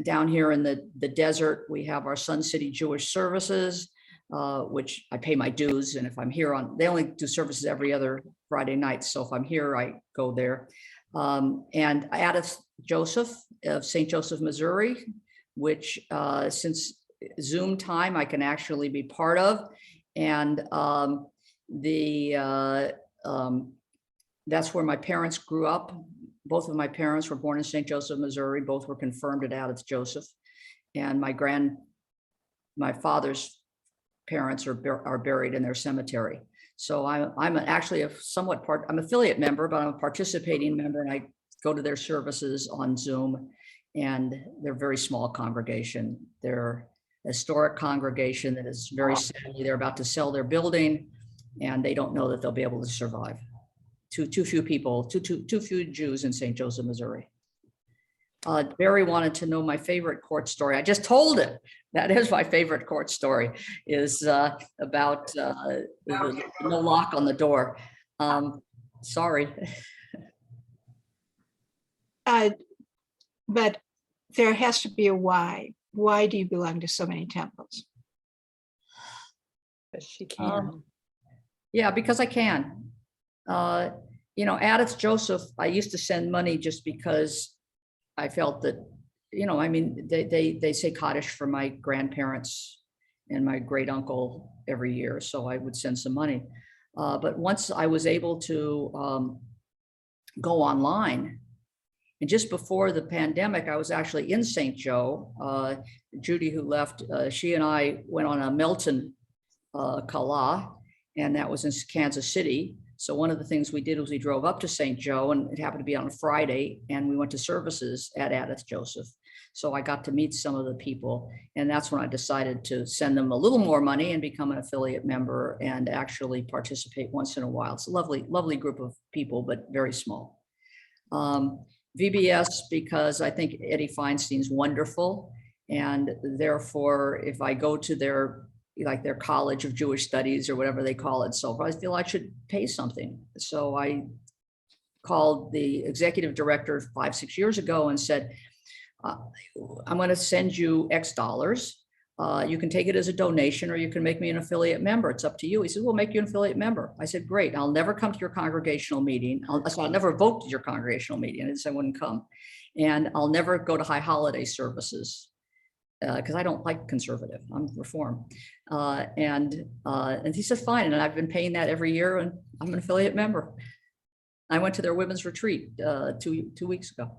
down here in the desert, we have our Sun City Jewish Services, which I pay my dues. And if I'm here they only do services every other Friday night. So if I'm here, I go there. And Addis Joseph of St. Joseph, Missouri, which since Zoom time, I can actually be part of. And that's where my parents grew up. Both of my parents were born in St. Joseph, Missouri. Both were confirmed at Addis Joseph. And my father's parents are buried in their cemetery. So I'm actually I'm affiliate member, but I'm a participating member, and I go to their services on Zoom. And they're a very small congregation. They're a historic congregation that is very sadly, they're about to sell their building, and they don't know that they'll be able to survive. Too few people, too few Jews in St. Joseph, Missouri. Barry wanted to know my favorite court story. I just told him that is my favorite court story, is about the no lock on the door. Sorry. But there has to be a why why do you belong to so many temples? But she Um, can. Yeah, because I can. Addis Joseph, I used to send money just because I felt that, I mean, they say Kaddish for my grandparents and my great uncle every year, so I would send some money. But once I was able to go online, and just before the pandemic, I was actually in St. Joe. Judy, who left, she and I went on a Melton Kala, and that was in Kansas City. So one of the things we did was we drove up to St. Joe, and it happened to be on a Friday, and we went to services at Addis Joseph. So I got to meet some of the people, and that's when I decided to send them a little more money and become an affiliate member and actually participate once in a while. It's a lovely, lovely group of people, but very small. VBS, because I think Eddie Feinstein's wonderful, and therefore, if I go to their College of Jewish Studies or whatever they call it, so I feel I should pay something. So I called the executive director 5-6 years ago and said, I'm going to send you X dollars. You can take it as a donation, or you can make me an affiliate member. It's up to you. He said, we'll make you an affiliate member. I said, great. I'll never come to your congregational meeting. I'll never vote to your congregational meeting. I didn't say I wouldn't come. And I'll never go to high holiday services because I don't like conservative. I'm reform. And he said, fine. And I've been paying that every year, and I'm an affiliate member. I went to their women's retreat 2 weeks ago.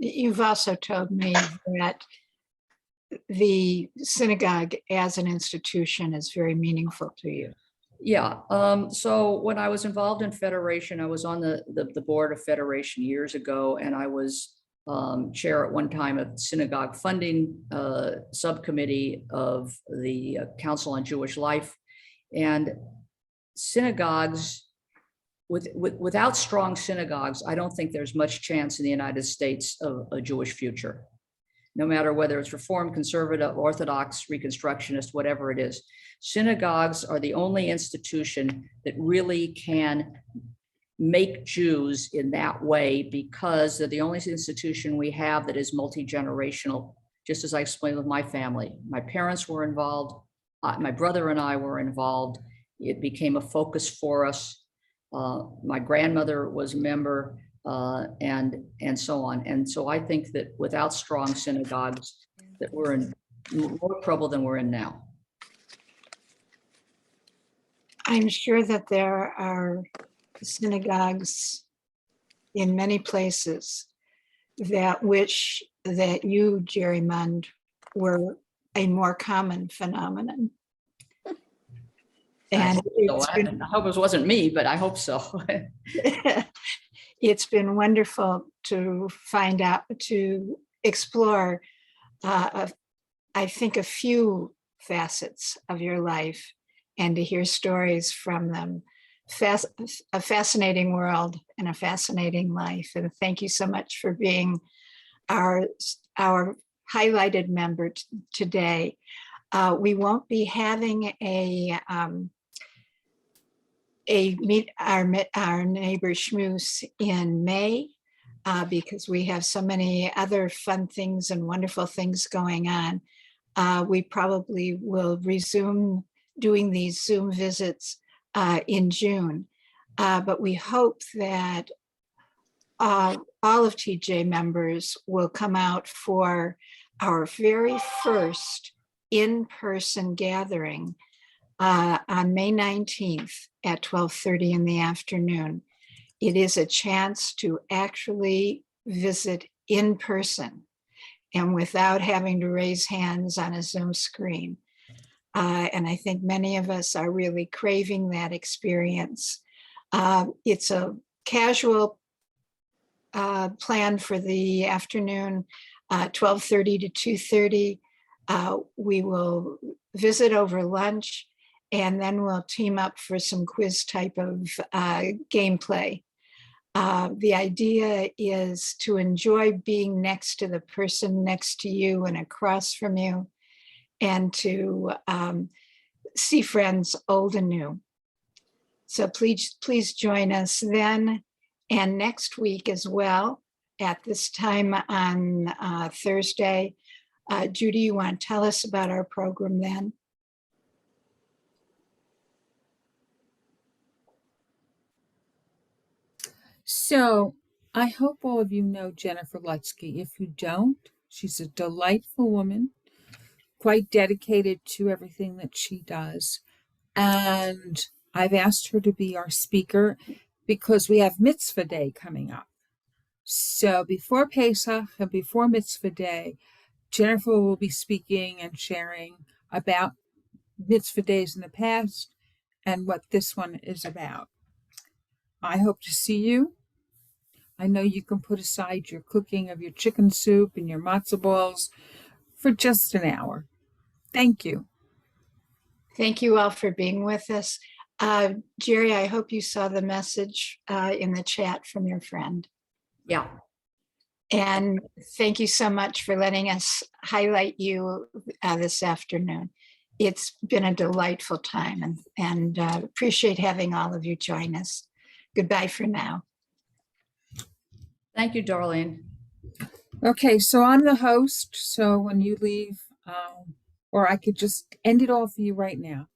You've also told me that the synagogue as an institution is very meaningful to you. Yeah. So when I was involved in Federation, I was on the board of Federation years ago, and I was chair at one time of synagogue funding subcommittee of the Council on Jewish Life. And synagogues, without strong synagogues, I don't think there's much chance in the United States of a Jewish future, no matter whether it's Reform, Conservative, Orthodox, Reconstructionist, whatever it is. Synagogues are the only institution that really can make Jews in that way, because they're the only institution we have that is multi-generational, just as I explained with my family. My parents were involved, my brother and I were involved. It became a focus for us. My grandmother was a member, and so on. And so I think that without strong synagogues, that we're in more trouble than we're in now. I'm sure that there are synagogues in many places that wish that you, Geri Mund, were a more common phenomenon. And I hope it wasn't me, but I hope so. It's been wonderful to find out, to explore, I think, a few facets of your life and to hear stories from them. A fascinating world and a fascinating life. And thank you so much for being our highlighted member today. We won't be having meet our neighbor Schmooze in May because we have so many other fun things and wonderful things going on. We probably will resume doing these Zoom visits in June, but we hope that all of TJ members will come out for our very first in-person gathering on May 19th at 12:30 in the afternoon. It is a chance to actually visit in person and without having to raise hands on a Zoom screen. And I think many of us are really craving that experience. It's a casual plan for the afternoon, 12:30 to 2:30. We will visit over lunch, and then we'll team up for some quiz type of gameplay. The idea is to enjoy being next to the person next to you and across from you, and to see friends old and new. So please join us then and next week as well. At this time on Thursday, Judy, you want to tell us about our program then? So I hope all of you know Jennifer Lutsky. If you don't, she's a delightful woman, quite dedicated to everything that she does. And I've asked her to be our speaker because we have Mitzvah Day coming up. So before Pesach and before Mitzvah Day, Jennifer will be speaking and sharing about Mitzvah days in the past and what this one is about. I hope to see you. I know you can put aside your cooking of your chicken soup and your matzo balls for just an hour. Thank you. Thank you all for being with us. Geri, I hope you saw the message in the chat from your friend. Yeah. And thank you so much for letting us highlight you this afternoon. It's been a delightful time and appreciate having all of you join us. Goodbye for now. Thank you, Darlene. Okay, so I'm the host. So when you leave, or I could just end it all for you right now.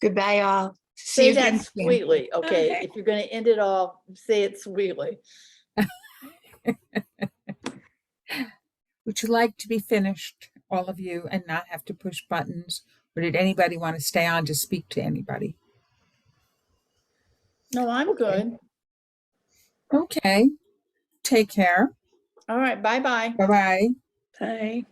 Goodbye all. See Say you that again soon. sweetly, okay? Okay. If you're gonna end it all, say it sweetly. Would you like to be finished, all of you, and not have to push buttons? Or did anybody want to stay on to speak to anybody? No, I'm good. Okay. Take care. All right, bye-bye. Bye-bye. Bye.